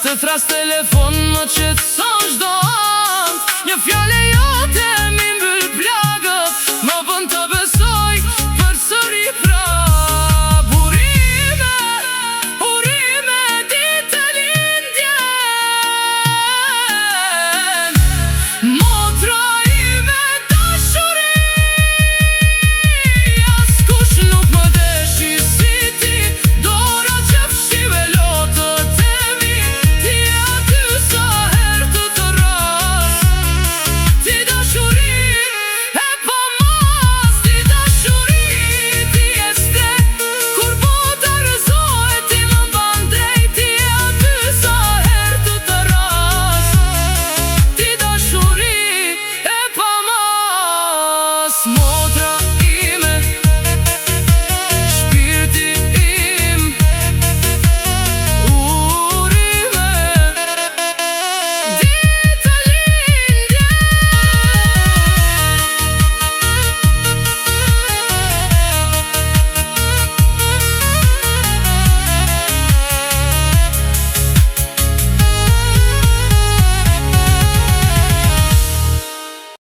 të thras telefon më qetëson çdo ant. Një fjale jote mi mbyll plagët, më bën të besoj përsëri pra. Burime, urime, ditë lindjen, motra ime dashuri. Askush nuk më deshi si ti, dora që fshive lotët e mi. Ti aty sa her të të ras, ti dashuri e pa mas. Ti dashuri, ti e stre, kur bota rëzohet ti më ban drejt. Ti aty sa her të të ras, ti dashuri e pa mas.